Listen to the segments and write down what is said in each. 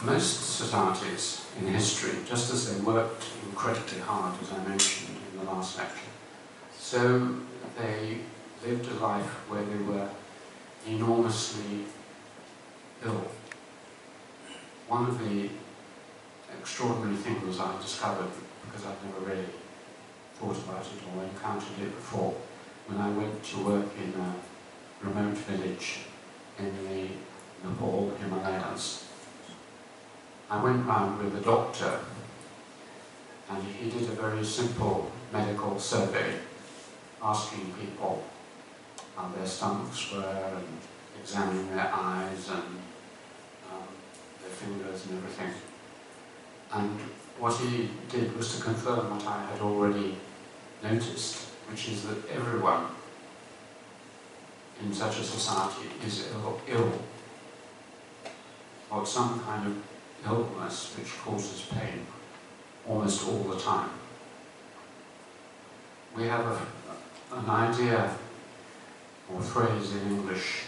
most societies in history, just as they worked incredibly hard, as I mentioned in the last lecture, so they lived a life where they were enormously ill. One of the extraordinary things I discovered, because I'd never really thought about it or encountered it before, when I went to work in a remote village in the Nepal Himalayas. I went round with a doctor, and he did a very simple medical survey, asking people how their stomachs were, and examining their eyes and their fingers and everything. And what he did was to confirm what I had already noticed, which is that everyone in such a society is ill, or some kind of illness which causes pain almost all the time. We have an idea or phrase in English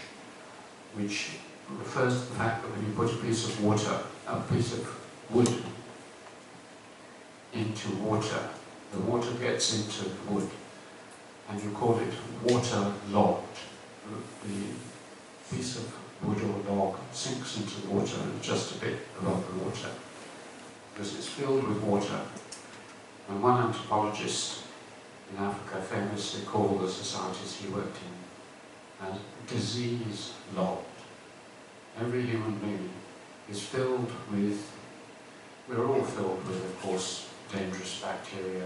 which refers to the fact that when you put a piece of wood into water, the water gets into the wood, and you call it water-logged. The piece of wood or log sinks into the water and just a bit above the water, because it's filled with water. And one anthropologist in Africa famously called the societies he worked in as disease-logged. Every human being is filled with, we're all filled with, of course, dangerous bacteria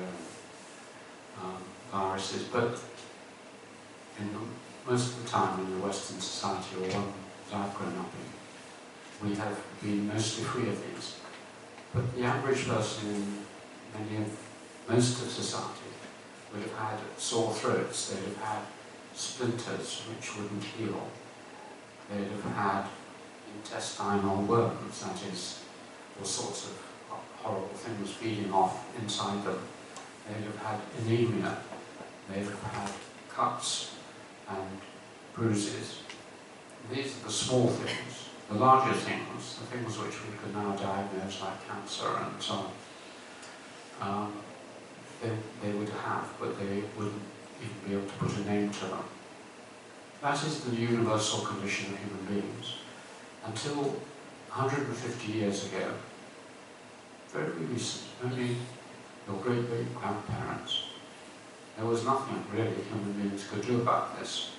and viruses, but most of the time in the Western society, or one that I've grown up in, we have been mostly free of these. But the average person in most of society would have had sore throats, they'd have had splinters which wouldn't heal, they'd have had intestinal worms, that is, all sorts of horrible things feeding off inside them. They'd have had anemia, they'd have had cuts and bruises. These are the small things. The larger things, the things which we could now diagnose like cancer and so on, they would have, but they wouldn't even be able to put a name to them. That is the universal condition of human beings. Until 150 years ago, very recent, only your great-great-grandparents, there was nothing really human beings could do about this.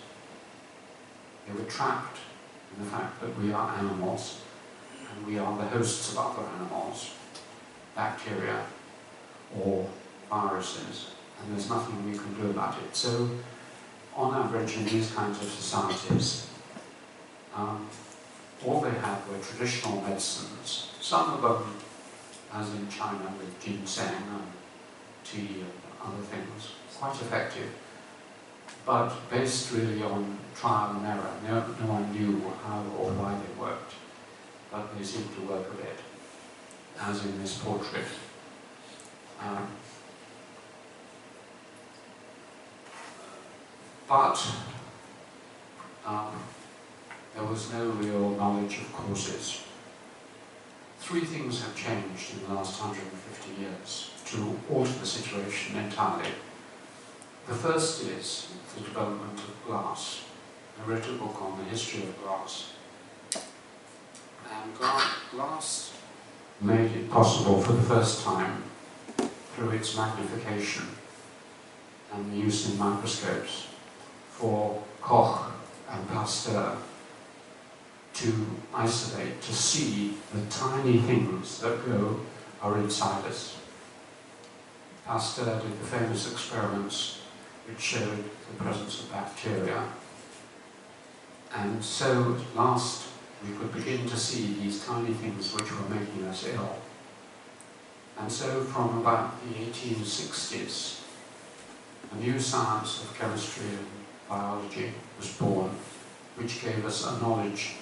They were trapped in the fact that we are animals, and we are the hosts of other animals, bacteria or viruses, and there's nothing we can do about it. So, on average, in these kinds of societies, all they had were traditional medicines. Some of them, as in China with ginseng and tea and other things, quite effective, but based really on trial and error. No one knew how or why they worked, but they seemed to work a bit, as in this portrait. But there was no real knowledge of causes. Three things have changed in the last 150 years to alter the situation entirely. The first is the development of glass. I wrote a book on the history of glass. And glass made it possible for the first time, through its magnification and the use in microscopes, for Koch and Pasteur to isolate, to see the tiny things that are inside us. Pasteur did the famous experiments which showed the presence of bacteria, and so at last we could begin to see these tiny things which were making us ill. And so from about the 1860s, a new science of chemistry and biology was born, which gave us a knowledge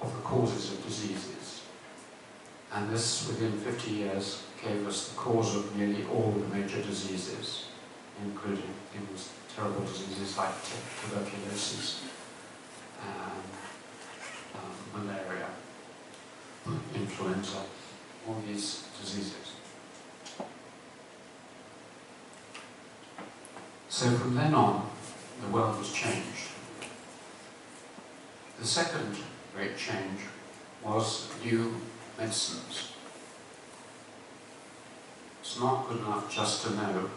of the causes of diseases. And this, within 50 years, gave us the cause of nearly all the major diseases, including things, terrible diseases like tuberculosis and malaria. influenza, all these diseases. So from then on, the world was changed. The second great change was new medicines. It's not good enough just to know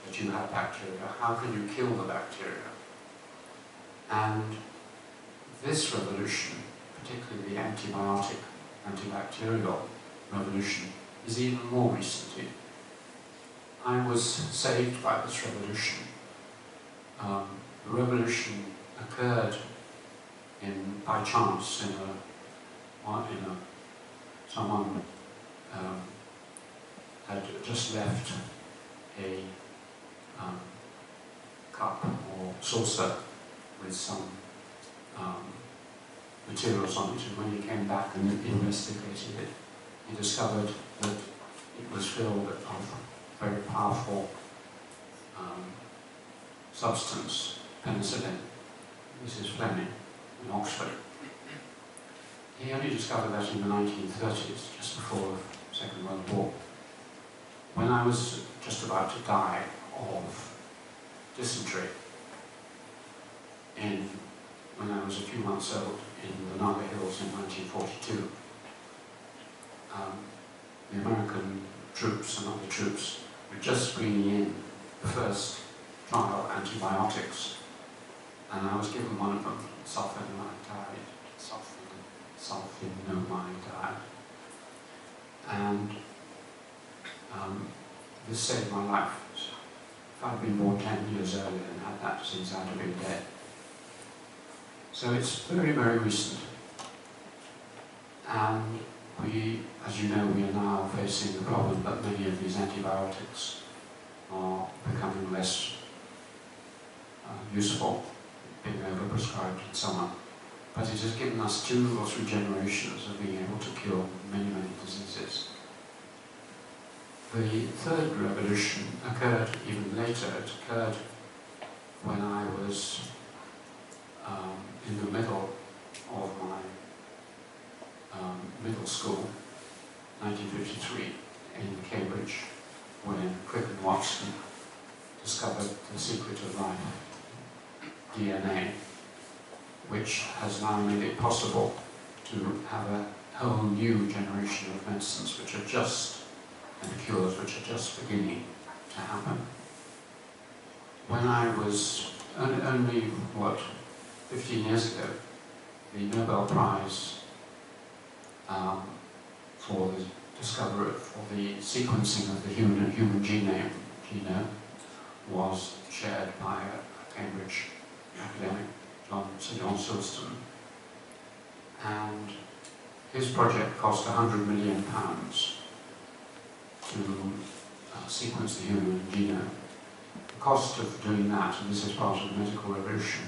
that you have bacteria. How can you kill the bacteria? And this revolution, particularly the antibiotic, antibacterial revolution, is even more recent. I was saved by this revolution. The revolution occurred by chance someone had just left a cup or saucer with some materials on it, and when he came back and investigated it, he discovered that it was filled with a very powerful substance, penicillin. This is Fleming in Oxford. He only discovered that in the 1930s, just before the Second World War. When I was just about to die of dysentery, when I was a few months old, in the Naga Hills in 1942, the American troops and other troops were just bringing in the first trial antibiotics, and I was given one of them, sulfonamide, and this saved my life. If I'd been born 10 years earlier and had that disease, I'd have been dead. So it's very, very recent. And we, as you know, we are now facing the problem that many of these antibiotics are becoming less useful, being overprescribed and so on. But it has given us 2 or 3 generations of being able to cure many, many diseases. The third revolution occurred even later. It occurred when I was in the middle of my middle school, 1953, in Cambridge, when Crick and Watson discovered the secret of life, DNA, which has now made it possible to have a whole new generation of medicines which are just, and cures which are just beginning to happen. When I was only, 15 years ago, the Nobel Prize for the discovery, for the sequencing of the human genome was shared by a Cambridge academic, Sir John Silston, and his project cost £100 million to sequence the human genome. The cost of doing that, and this is part of the medical revolution,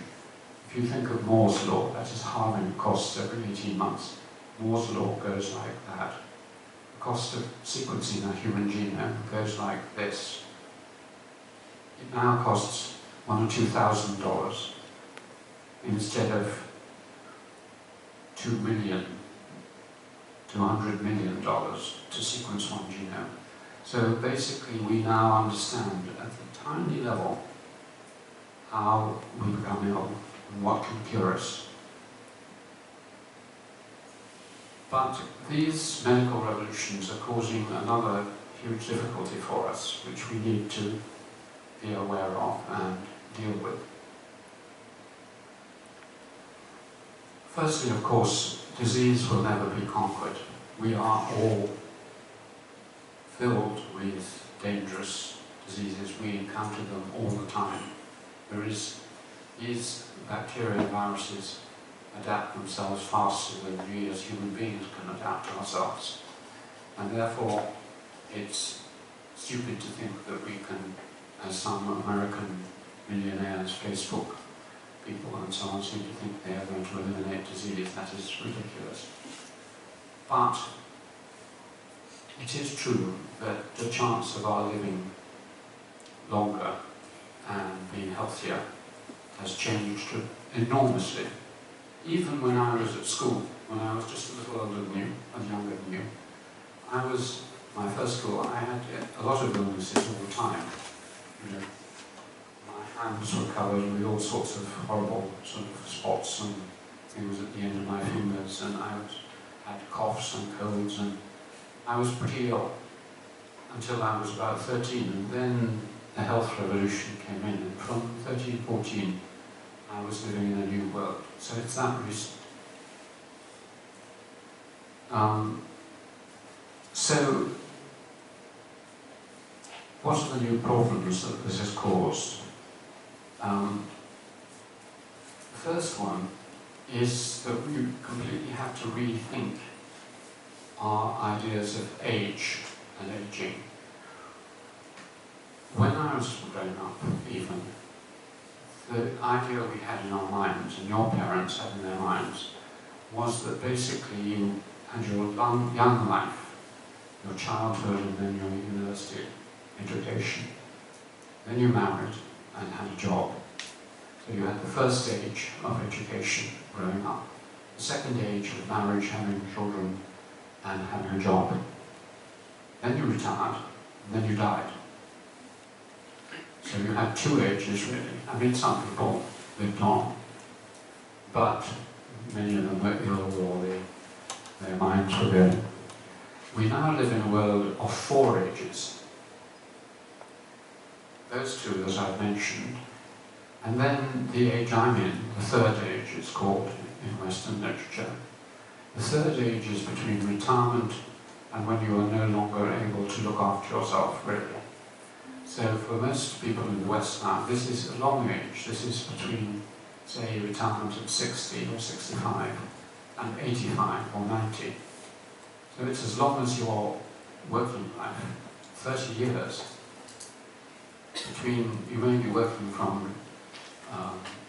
if you think of Moore's law, that is halving costs every 18 months. Moore's law goes like that. The cost of sequencing a human genome goes like this. It now costs $1,000 or $2,000 instead of $2 million to $100 million to sequence one genome. So basically we now understand at the tiny level how we become ill and what can cure us. But these medical revolutions are causing another huge difficulty for us, which we need to be aware of and deal with. Firstly, of course, disease will never be conquered. We are all filled with dangerous diseases. We encounter them all the time. These bacteria and viruses adapt themselves faster than we as human beings can adapt ourselves. And therefore, it's stupid to think that we can, as some American millionaires, Facebook people and so on seem to think they are going to eliminate disease. That is ridiculous. But it is true that the chance of our living longer and being healthier has changed enormously. Even when I was at school, when I was just a little older than you, and younger than you, my first school, I had a lot of illnesses all the time. You know, my hands were covered with all sorts of horrible sort of spots and things at the end of my fingers, and had coughs and colds, and I was pretty ill until I was about 13, and then the health revolution came in, and from 13, 14, I was living in a new world. So it's that reason. So, what are the new problems that this has caused? The first one is that we completely have to rethink our ideas of age and aging. When I was growing up, even, the idea we had in our minds, and your parents had in their minds, was that basically you had your young life, your childhood, and then your university education. Then you married and had a job. So you had the first stage of education, growing up. The second age of marriage, having children, and having a job. Then you retired, and then you died. So you had two ages, really. I mean, some people lived on, but many of them were ill or their minds were going. We now live in a world of four ages. Those two, as I've mentioned, and then the age I'm in, the third age, it's called in Western literature. The third age is between retirement and when you are no longer able to look after yourself, really. So for most people in the West now, this is a long age. This is between, say, retirement at 60 or 65 and 85 or 90. So it's as long as your working life, 30 years, between, you may be working from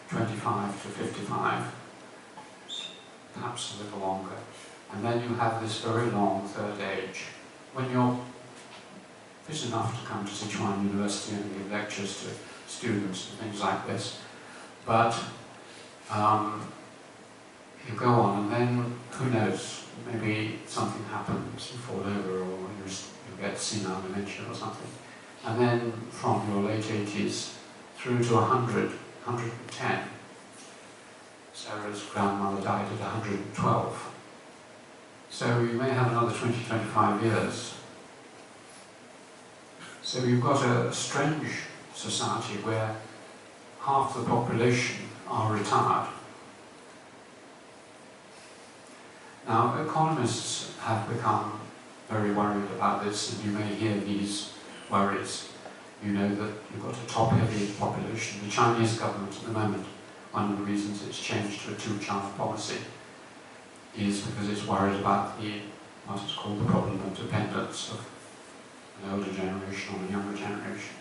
25 to 55, perhaps a little longer. And then you have this very long third age, when you're fit enough to come to Sichuan University and give lectures to students and things like this. But you go on, and then, who knows, maybe something happens, you fall over, or you get senile dementia or something. And then from your late 80s through to 100, 110. Sarah's grandmother died at 112. So you may have another 20, 25 years. So you've got a strange society where half the population are retired. Now, economists have become very worried about this, and you may hear these worries. You know that you've got a top-heavy population. The Chinese government at the moment, one of the reasons it's changed to a two-China policy is because it's worried about what is called the problem of dependence of an older generation on a younger generation.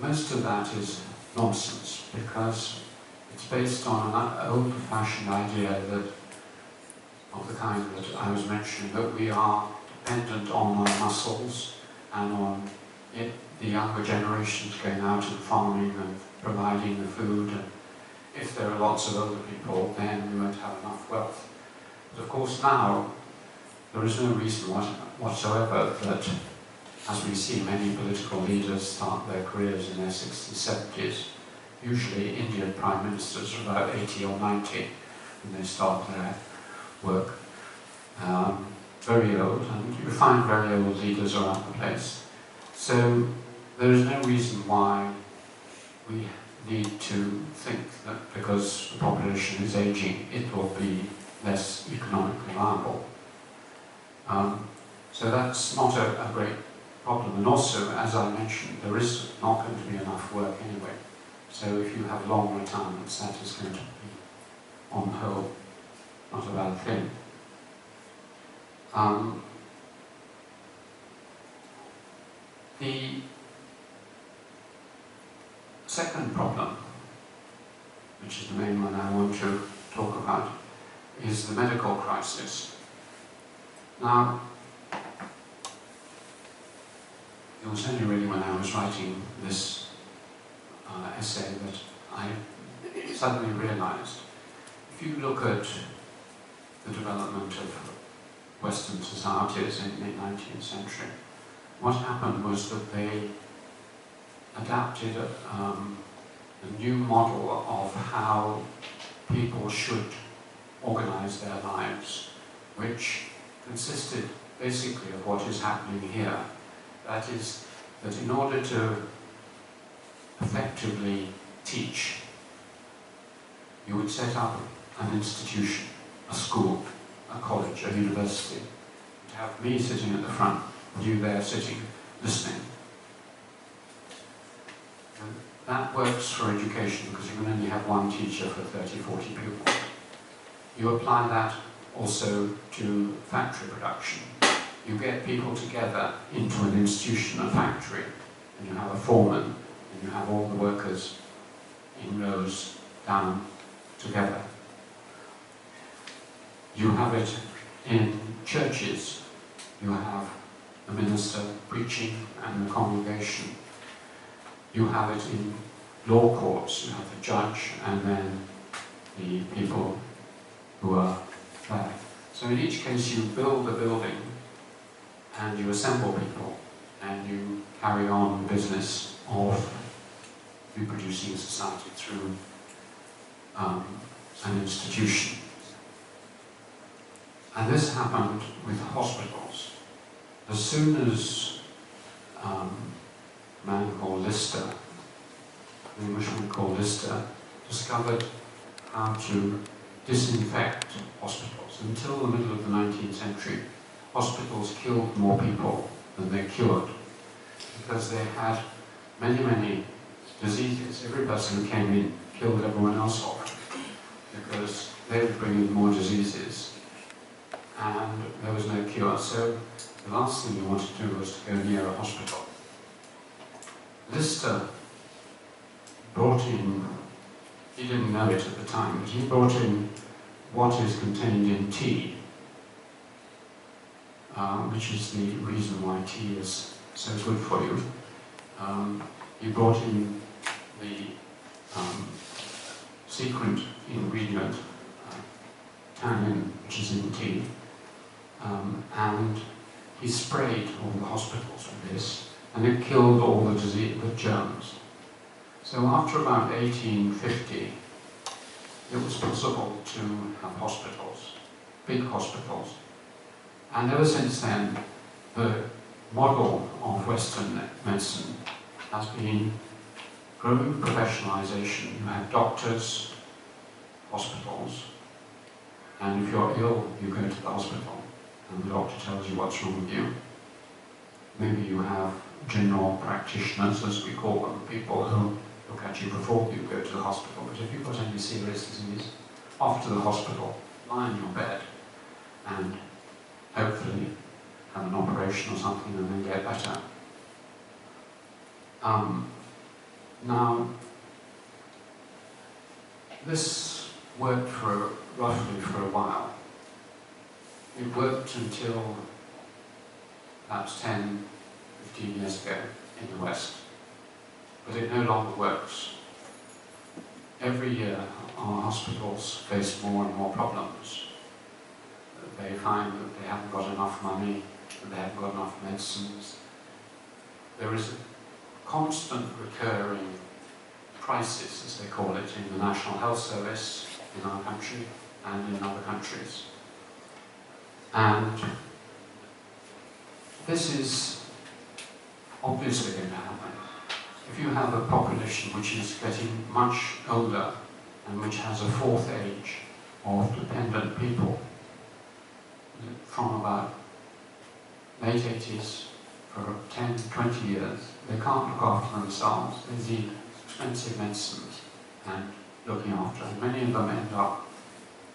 Most of that is nonsense, because it's based on an old-fashioned idea that, of the kind that I was mentioning, that we are dependent on our muscles and on the younger generations going out and farming and providing the food. And if there are lots of older people, then we won't have enough wealth. But of course now, there is no reason whatsoever that, as we see many political leaders start their careers in their 60s, 70s, usually Indian prime ministers are about 80 or 90 when they start their work. Very old, and you find very old leaders around the place. So there is no reason why we need to think that because the population is aging, it will be less economically viable. So that's not a great problem. And also, as I mentioned, there is not going to be enough work anyway. So if you have long retirements, that is going to be, on the whole, not a bad thing. The second problem, which is the main one I want to talk about, is the medical crisis. Now, it was only really when I was writing this essay that I suddenly realized, if you look at the development of Western societies in the 19th century. What happened was that they adapted a new model of how people should organize their lives, which consisted basically of what is happening here. That is, that in order to effectively teach, you would set up an institution, a school, a college, a university. You'd have me sitting at the front, you there sitting, listening. And that works for education because you can only have one teacher for 30, 40 pupils. You apply that also to factory production. You get people together into an institution, a factory, and you have a foreman, and you have all the workers in rows down together. You have it in churches. You have the minister preaching and the congregation. You have it in law courts. You have the judge and then the people who are there. So in each case you build a building and you assemble people and you carry on the business of reproducing society through an institution. And this happened with hospitals. As soon as a man called Lister, an Englishman called Lister, discovered how to disinfect hospitals. Until the middle of the 19th century, hospitals killed more people than they cured, because they had many, many diseases. Every person who came in killed everyone else off, because they would bring in more diseases, and there was no cure. So the last thing you wanted to do was to go near a hospital. Lister brought in, he didn't know it at the time, but he brought in what is contained in tea, which is the reason why tea is so good for you. He brought in the secret ingredient, tannin, which is in tea, and he sprayed all the hospitals with this, and it killed all the germs. So after about 1850, it was possible to have hospitals, big hospitals. And ever since then, the model of Western medicine has been growing professionalization. You have doctors, hospitals, and if you're ill, you go to the hospital, and the doctor tells you what's wrong with you. Maybe you have general practitioners, as we call them, people who look at you before you go to the hospital. But if you've got any serious disease, off to the hospital, lie in your bed, and hopefully have an operation or something and then get better. Now, this worked roughly for a while. It worked until perhaps 10, 15 years ago in the West. But it no longer works. Every year our hospitals face more and more problems. They find that they haven't got enough money, that they haven't got enough medicines. There is a constant recurring crisis, as they call it, in the National Health Service in our country and in other countries. And this is obviously going to happen. If you have a population which is getting much older and which has a fourth age of dependent people from about late 80s for 10, 20 years, they can't look after themselves. They need expensive medicines and looking after, and many of them end up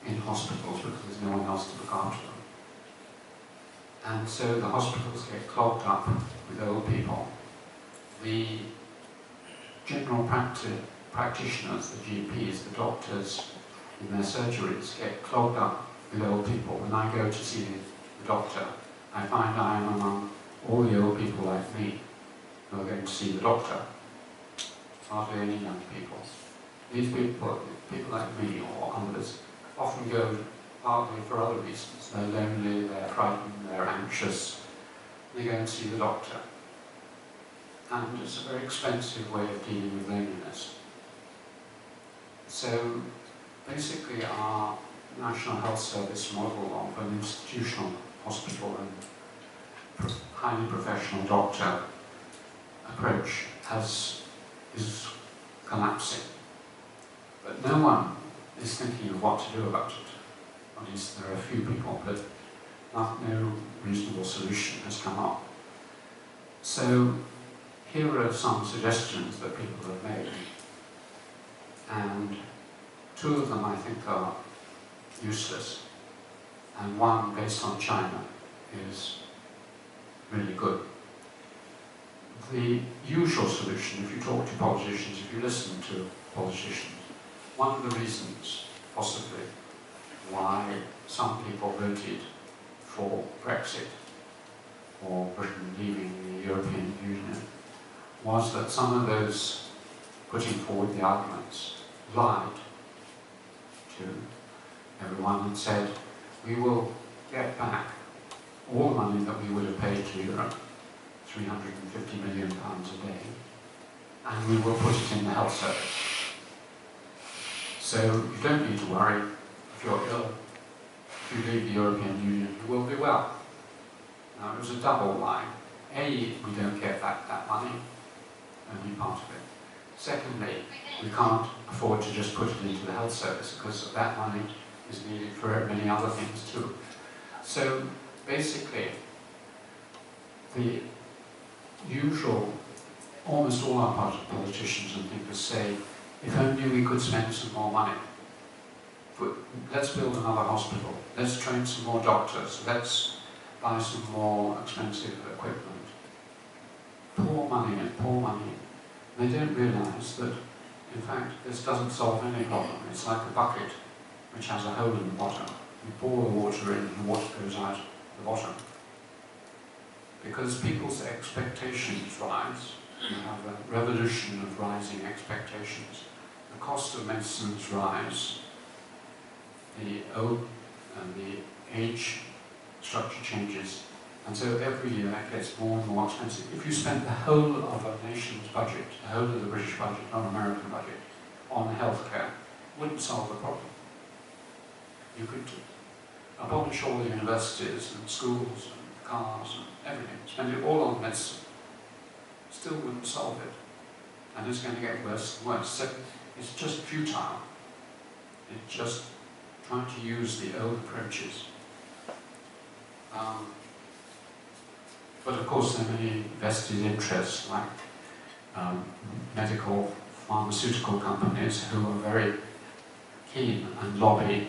in hospitals because there's no one else to look after them. And so the hospitals get clogged up with old people. The general practitioners, the GPs, the doctors in their surgeries get clogged up with old people. When I go to see the doctor, I find I am among all the old people like me who are going to see the doctor. Hardly any young people. These people like me or others, often go partly for other reasons. They're lonely, they're frightened, they're anxious. They go and see the doctor. And it's a very expensive way of dealing with loneliness. So basically our National Health Service model of an institutional hospital and highly professional doctor approach is collapsing. But no one is thinking of what to do about it. At least there are a few people, but no reasonable solution has come up. So here are some suggestions that people have made. And two of them I think are useless. And one, based on China, is really good. The usual solution, if you talk to politicians, if you listen to politicians, one of the reasons, possibly, why some people voted for Brexit or Britain leaving the European Union was that some of those putting forward the arguments lied to everyone and said, we will get back all the money that we would have paid to Europe, £350 million a day, and we will put it in the health service. So you don't need to worry if you're ill. If you leave the European Union, you will be well. Now, it was a double lie. A, we don't get back that money, only part of it. Secondly, we can't afford to just put it into the health service because that money is needed for many other things too. So basically, the usual, almost all our politicians and thinkers say, if only we could spend some more money. Let's build another hospital. Let's train some more doctors. Let's buy some more expensive equipment. Pour money in, pour money in. They don't realise that, in fact, this doesn't solve any problem. It's like a bucket which has a hole in the bottom. You pour the water in and the water goes out the bottom. Because people's expectations rise. You have a revolution of rising expectations. The cost of medicines rise. The age structure changes. And so every year it gets more and more expensive. If you spent the whole of a nation's budget, the whole of the British budget, or American budget, on healthcare, it wouldn't solve the problem. You could abolish all the universities and schools and cars and everything, spend it all on medicine. Still wouldn't solve it. And it's going to get worse and worse. So it's just futile. It's just trying to use the old approaches. But of course there are many vested interests like medical, pharmaceutical companies who are very keen and lobby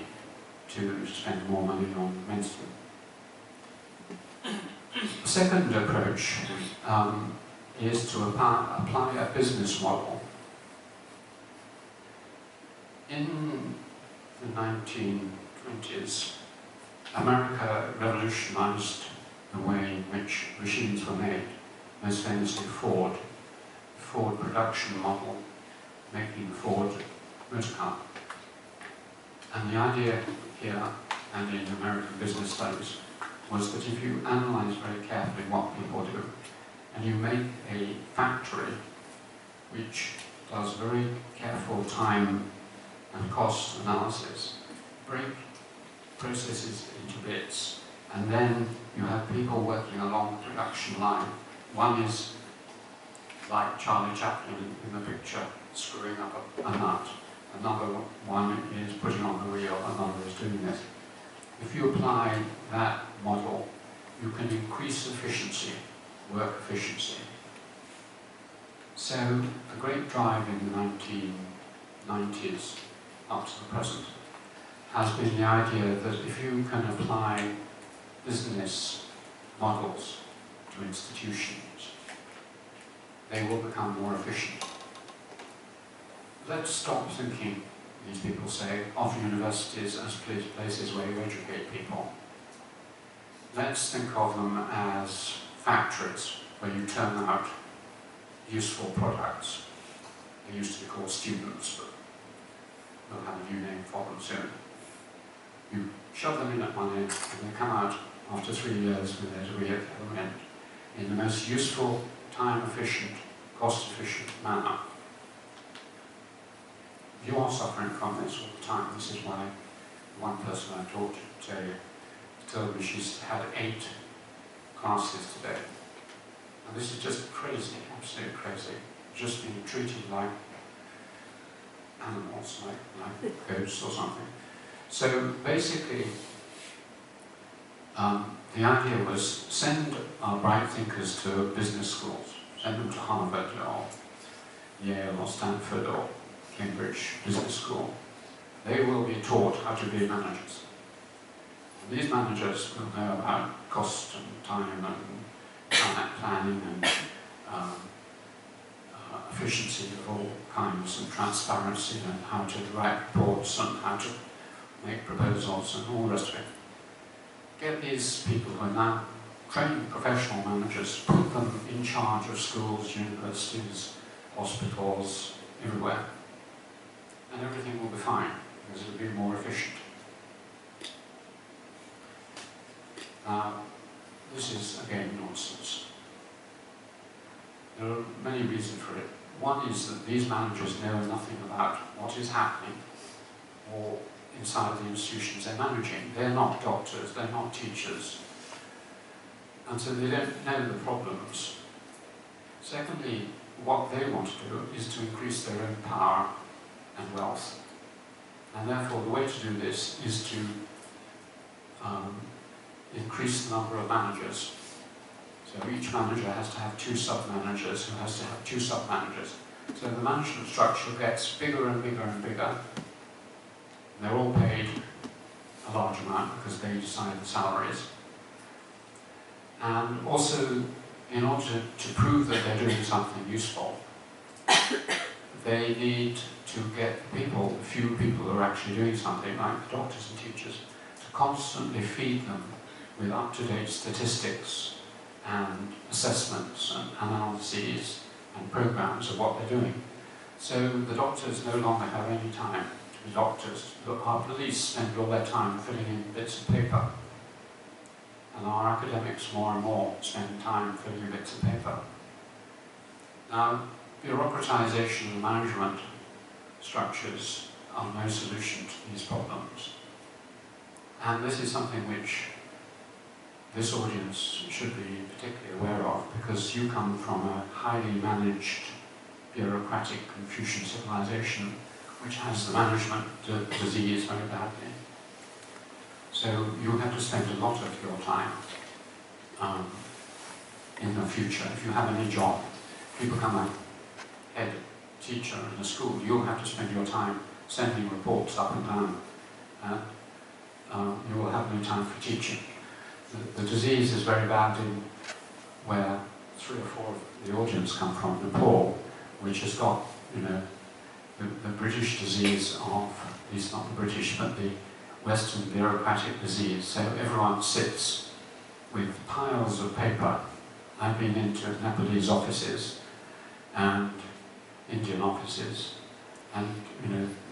to spend more money on medicine. The second approach is to apply a business model. In the 1920s, America revolutionized the way in which machines were made, most famously Ford. The Ford production model, making the Ford motor car. And the idea here, and in American business studies, was that if you analyze very carefully what people do, and you make a factory which does very careful time and cost analysis, break processes into bits, and then you have people working along the production line. One is like Charlie Chaplin in the picture, screwing up a nut. Another one is putting on the wheel, another is doing this. If you apply that model, you can increase efficiency, work efficiency. So the great drive in the 1990s up to the present has been the idea that if you can apply business models to institutions, they will become more efficient. Let's stop thinking, these people say, of universities as places where you educate people. Let's think of them as factories where you turn out useful products. They used to be called students, but we'll have a new name for them soon. You shove them in at one end, and they come out after 3 years with their degree at the other end in the most useful, time-efficient, cost-efficient manner. You are suffering from this all the time. This is why one person I talked to told me she's had 8 classes today. And this is just crazy, absolutely crazy. Just being treated like animals, like goats or something. So basically, the idea was send our bright thinkers to business schools, send them to Harvard or Yale or Stanford or Cambridge Business School. They will be taught how to be managers. And these managers will know about cost and time and planning and efficiency of all kinds and transparency and how to write reports and how to make proposals and all the rest of it. Get these people who are now trained professional managers, put them in charge of schools, universities, hospitals, everywhere. And everything will be fine, because it will be more efficient. Now, this is, again, nonsense. There are many reasons for it. One is that these managers know nothing about what is happening or inside the institutions they're managing. They're not doctors, they're not teachers, and so they don't know the problems. Secondly, what they want to do is to increase their own power and wealth, and therefore the way to do this is to increase the number of managers. So each manager has to have 2 sub-managers, who has to have 2 sub-managers. So the management structure gets bigger and bigger and bigger. They're all paid a large amount because they decide the salaries. And also, in order to prove that they're doing something useful, they need to get people, the few people who are actually doing something, like doctors and teachers, to constantly feed them with up-to-date statistics and assessments and analyses and programs of what they're doing. So the doctors no longer have any time to be doctors. Our police spend all their time filling in bits of paper. And our academics more and more spend time filling in bits of paper. Now, bureaucratization and management structures are no solution to these problems. And this is something which this audience should be particularly aware of, because you come from a highly managed, bureaucratic Confucian civilization which has the management disease very badly. So you have to spend a lot of your time in the future. If you have any job, if you become a head teacher in a school, you'll have to spend your time sending reports up and down, and you will have no time for teaching. The disease is very bad in where 3 or 4 of the audience come from, Nepal, which has got, the British disease of, at least not the British, but the Western bureaucratic disease. So everyone sits with piles of paper. I've been into Nepalese offices and Indian offices, and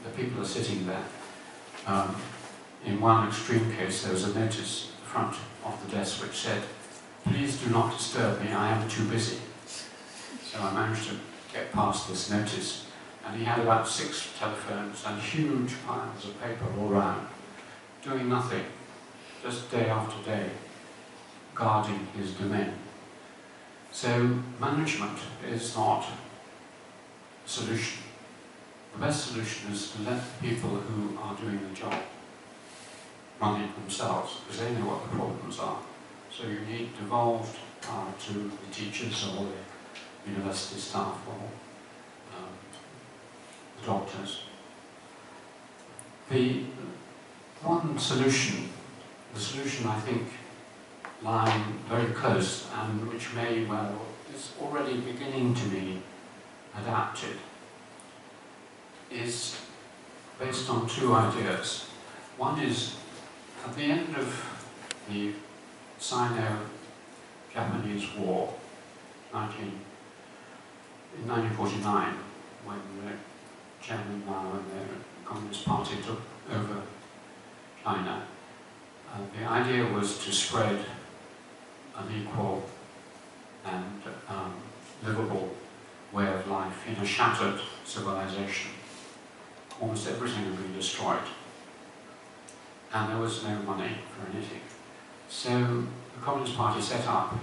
the people are sitting there. In one extreme case, there was a notice at the front of the desk which said, "Please do not disturb me, I am too busy." So I managed to get past this notice, and he had about 6 telephones and huge piles of paper all around, doing nothing, just day after day, guarding his domain. So management is not a solution. The best solution is to let the people who are doing the job run it themselves, because they know what the problems are. So you need devolved power to the teachers or the university staff or the doctors. The one solution, the solution I think lying very close and which may well is already beginning to be adapted, is based on 2 ideas. One is, at the end of the Sino-Japanese War, in 1949, when Chairman Mao and the Communist Party took over China. The idea was to spread an equal and livable way of life in a shattered civilization. Almost everything had been destroyed, and there was no money for anything. So the Communist Party set up,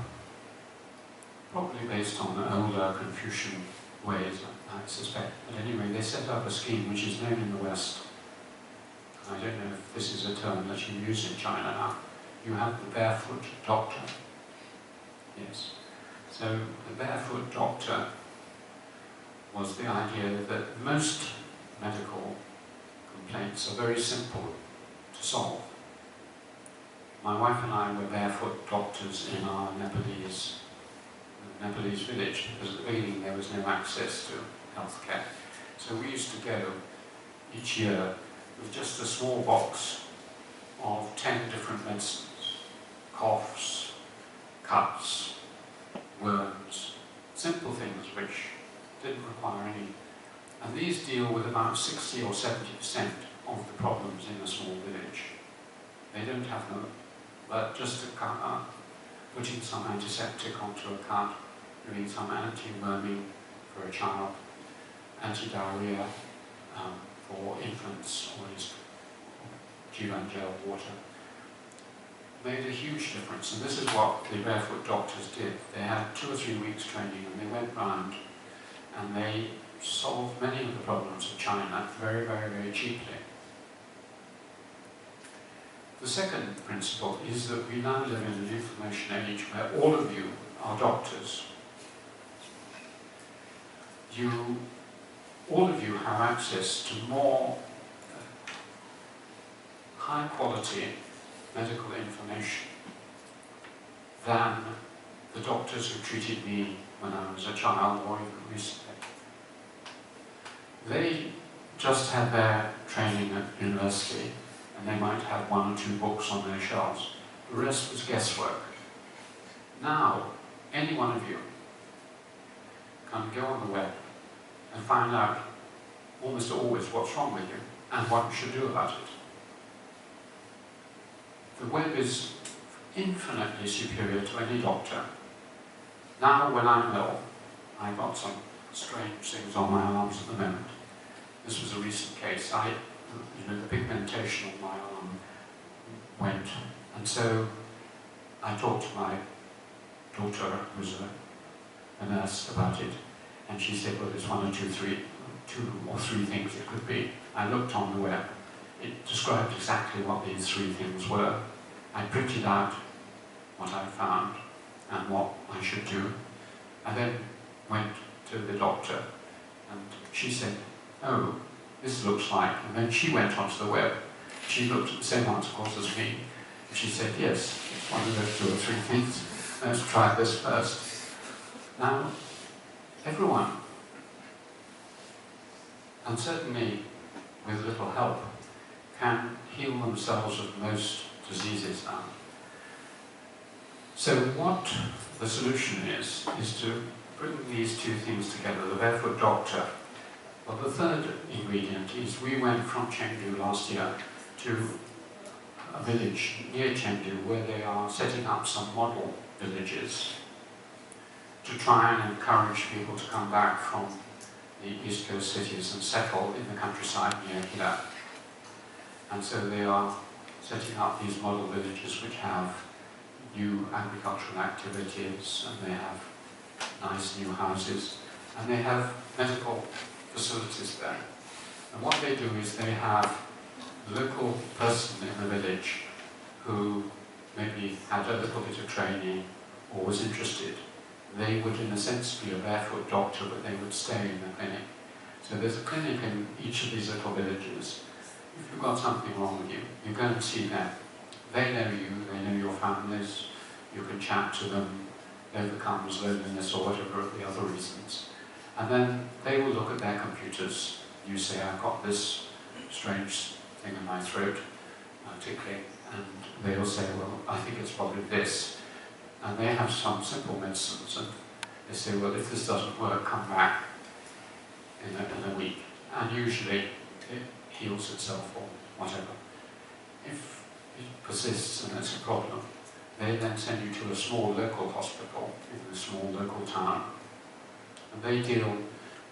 probably based on the older Confucian ways, I suspect, but anyway, they set up a scheme which is known in the West. I don't know if this is a term that you use in China now. You have the Barefoot Doctor. Yes. So the Barefoot Doctor was the idea that most medical complaints are very simple to solve. My wife and I were barefoot doctors in our Nepalese village, because at the beginning there was no access to healthcare. So we used to go each year with just a small box of 10 different medicines: coughs, cuts, worms, simple things which didn't require any. And these deal with about 60 or 70% of the problems in a small village. They don't have them, but just putting some antiseptic onto a cut, doing some anti-worming for a child, anti-diarrhea for infants, or Jivan gel water, made a huge difference. And this is what the Barefoot Doctors did. They had 2 or 3 weeks training, and they went round and they solved many of the problems of China very, very, very cheaply. The second principle is that we now live in an information age where all of you are doctors. All of you have access to more high quality medical information than the doctors who treated me when I was a child or even recently. They just had their training at university, and they might have 1 or 2 books on their shelves. The rest was guesswork. Now, any one of you can go on the web and find out almost always what's wrong with you and what you should do about it. The web is infinitely superior to any doctor. Now, when I'm ill, I've got some strange things on my arms at the moment. This was a recent case. The pigmentation on my arm went, and so I talked to my daughter, who's a nurse, about it, and she said, well, there's 1 or 2 or 3 things it could be. I looked on the web. It described exactly what these 3 things were. I printed out what I found and what I should do. I then went to the doctor, and she said, oh, this looks like, and then she went onto the web. She looked at the same answer course as me, and she said, yes, it's one of those 2 or 3 things. Let's try this first. Now, everyone, and certainly with little help, can heal themselves of most diseases now. So what the solution is to bring these 2 things together, the Barefoot Doctor. Well, the third ingredient is we went from Chengdu last year to a village near Chengdu where they are setting up some model villages to try and encourage people to come back from the East Coast cities and settle in the countryside near here. And so they are setting up these model villages which have new agricultural activities, and they have nice new houses, and they have medical facilities there. And what they do is they have a local person in the village who maybe had a little bit of training or was interested. They would, in a sense, be a barefoot doctor, but they would stay in the clinic. So there's a clinic in each of these little villages. If you've got something wrong with you, you go and see them. They know you, they know your families, you can chat to them, overcomes loneliness or whatever of the other reasons. And then they will look at their computers. You say, I've got this strange thing in my throat, tickling, and they will say, well, I think it's probably this. And they have some simple medicines, and they say, well, if this doesn't work, come back in a week. And usually it heals itself or whatever. if it persists and it's a problem, they then send you to a small local hospital in a small local town. And they deal,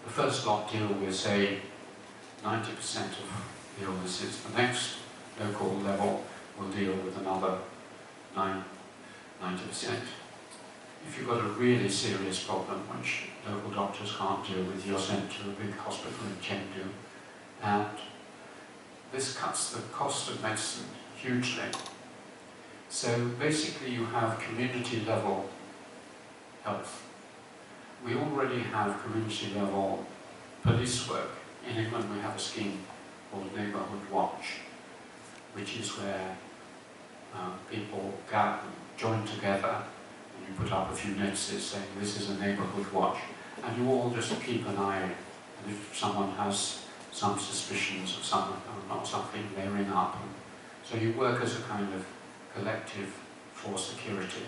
the first lot deal with, say, 90% of the illnesses. The next local level will deal with another 90%. If you've got a really serious problem, which local doctors can't deal with, you're sent to a big hospital in Chengdu. And this cuts the cost of medicine hugely. So basically you have community level health. We already have community level police work. In England we have a scheme called Neighbourhood Watch, which is where people join together and you put up a few notices saying this is a neighbourhood watch, and you all just keep an eye, and if someone has some suspicions of something, they ring up. And so you work as a kind of collective for security.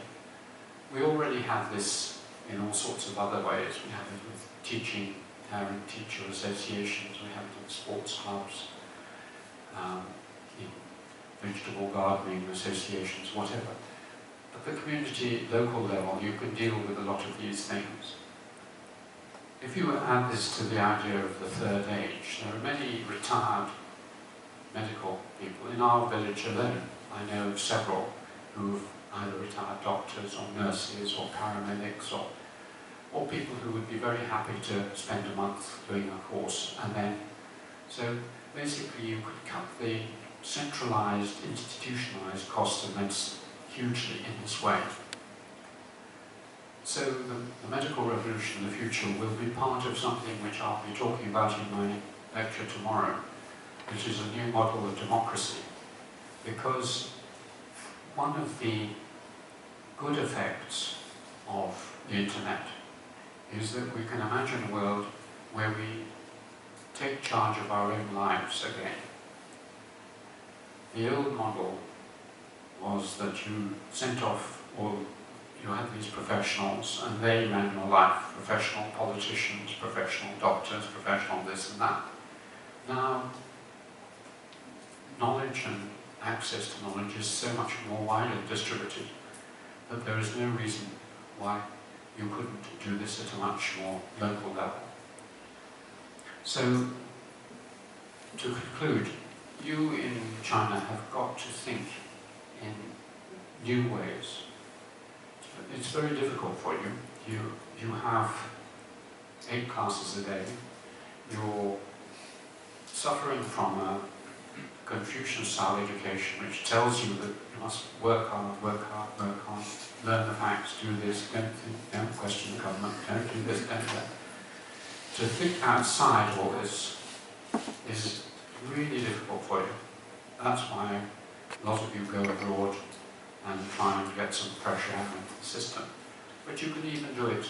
We already have this in all sorts of other ways. We have it with teaching, parent-teacher associations, we have it in sports clubs, in vegetable gardening associations, whatever. At the community, local level, you can deal with a lot of these things. If you add this to the idea of the third age, there are many retired medical people. In our village alone, I know of several who've either retired doctors or nurses or paramedics or people who would be very happy to spend a month doing a course. And then, so basically you could cut the centralized, institutionalized cost of medicine hugely in this way. So the medical revolution in the future will be part of something which I'll be talking about in my lecture tomorrow, which is a new model of democracy. Because one of the good effects of the internet is that we can imagine a world where we take charge of our own lives again. The old model was that you sent off all, you had these professionals and they ran your life, professional politicians, professional doctors, professional this and that. Now, knowledge and access to knowledge is so much more widely distributed that there is no reason why you couldn't do this at a much more local level. So, to conclude, you in China have got to think in new ways. It's very difficult for you. You have 8 classes a day. You're suffering from a Confucian-style education which tells you that you must work hard, learn the facts, do this, don't question the government, don't do this, don't do that. To think outside all this is really difficult for you. That's why a lot of you go abroad and try and get some fresh air into the system. But you can even do it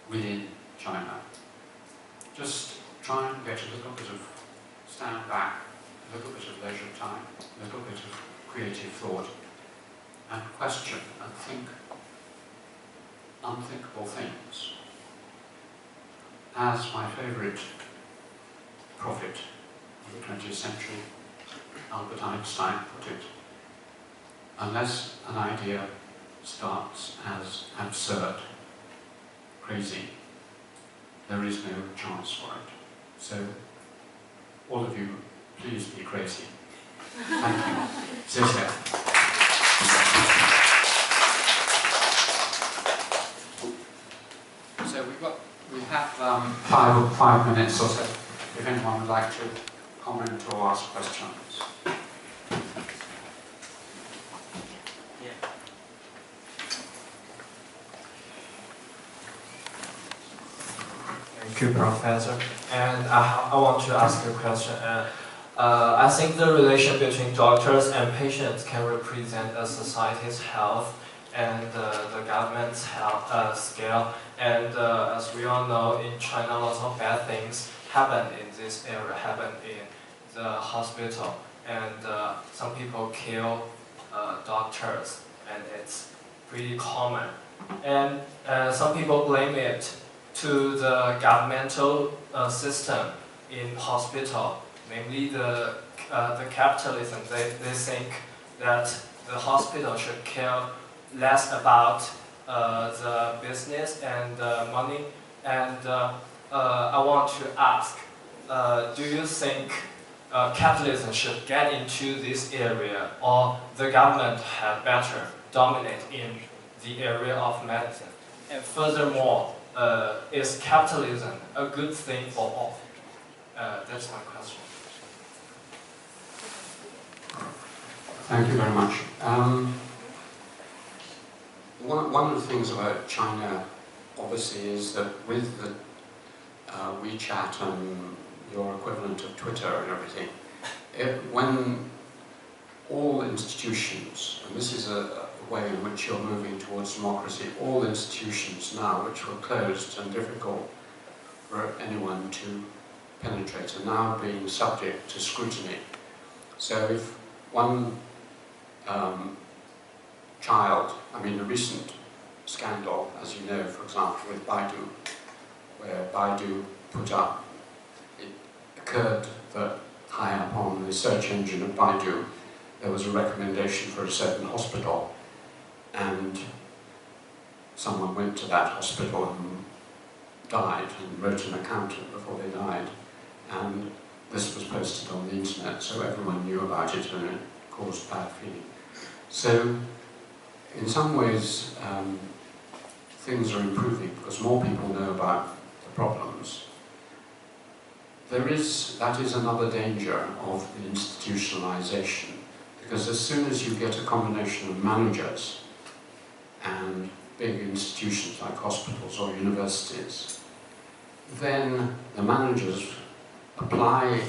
within China. Just try and get a little bit of stand back, a little bit of leisure time, a little bit of creative thought, and question and think unthinkable things. As my favourite prophet of the 20th century, Albert Einstein, put it, unless an idea starts as absurd, crazy, there is no chance for it. So, all of you, please be crazy. Thank you. 谢谢. So we have 5 minutes or so, if anyone would like to comment or ask questions. Thank you, Professor. And I want to ask you a question. I think the relation between doctors and patients can represent a society's health and the government's health scale. And as we all know, in China, lots of bad things happen in this area, happen in the hospital. And some people kill doctors, and it's pretty common. And some people blame it to the governmental system in hospital, namely the the capitalism, they think that the hospital should care less about the business and money. And I want to ask, do you think capitalism should get into this area, or the government had better dominate in the area of medicine? And furthermore, is capitalism a good thing for all? That's my question. Thank you very much. One of the things about China, obviously, is that with the WeChat and your equivalent of Twitter and everything, when all institutions, and this is a way in which you're moving towards democracy, all institutions now which were closed and difficult for anyone to penetrate are now being subject to scrutiny. So if one child, I mean a recent scandal, as you know, for example, with Baidu, where Baidu put up, it occurred that high up on the search engine of Baidu, there was a recommendation for a certain hospital, and someone went to that hospital and died and wrote an account before they died, and this was posted on the internet, so everyone knew about it and it caused bad feeling. So in some ways things are improving because more people know about the problems. That is another danger of the institutionalization, because as soon as you get a combination of managers and big institutions like hospitals or universities, then the managers apply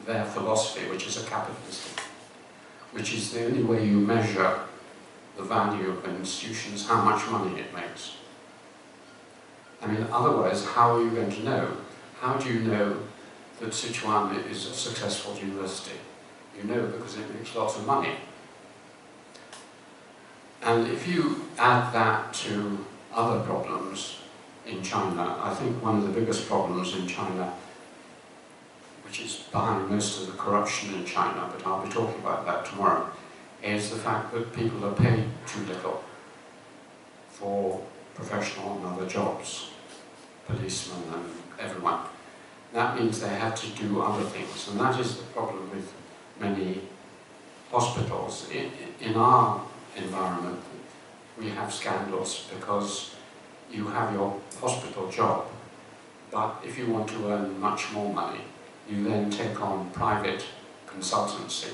their philosophy, which is a capitalistic, which is the only way you measure the value of an institution, is how much money it makes. I mean, otherwise, how are you going to know? How do you know that Sichuan is a successful university? You know because it makes lots of money. And if you add that to other problems in China, I think one of the biggest problems in China, which is behind most of the corruption in China, but I'll be talking about that tomorrow, is the fact that people are paid too little for professional and other jobs, policemen and everyone. That means they have to do other things, and that is the problem with many hospitals. In our environment, we have scandals because you have your hospital job, but if you want to earn much more money, you then take on private consultancy,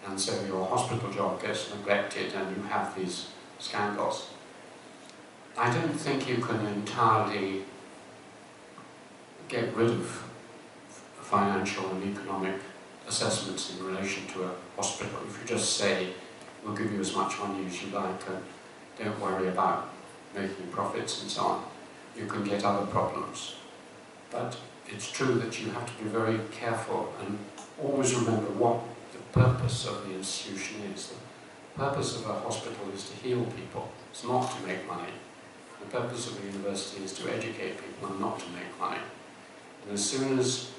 and so your hospital job gets neglected and you have these scandals. I don't think you can entirely get rid of financial and economic assessments in relation to a hospital. If you just say, we'll give you as much money as you like and don't worry about making profits and so on, you can get other problems. But it's true that you have to be very careful and always remember what the purpose of the institution is. The purpose of a hospital is to heal people. It's not to make money. The purpose of the university is to educate people and not to make money. And as soon as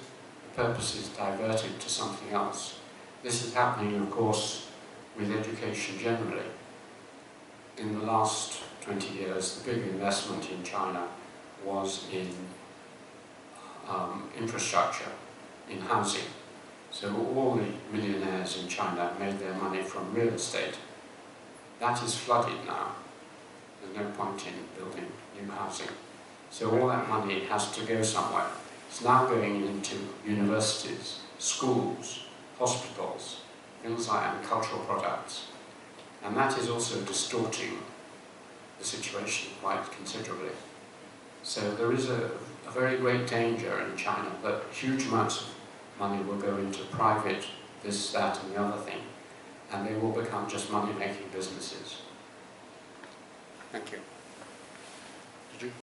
the purpose is diverted to something else, this is happening, of course, with education generally. In the last 20 years, the big investment in China was in infrastructure, in housing. So all the millionaires in China made their money from real estate. That is flooded now. There's no point in building new housing. So all that money has to go somewhere. It's now going into universities, schools, hospitals, things like and cultural products. And that is also distorting the situation quite considerably. So there is a very great danger in China that huge amounts of money will go into private this, that and the other thing, and they will become just money-making businesses. Thank you.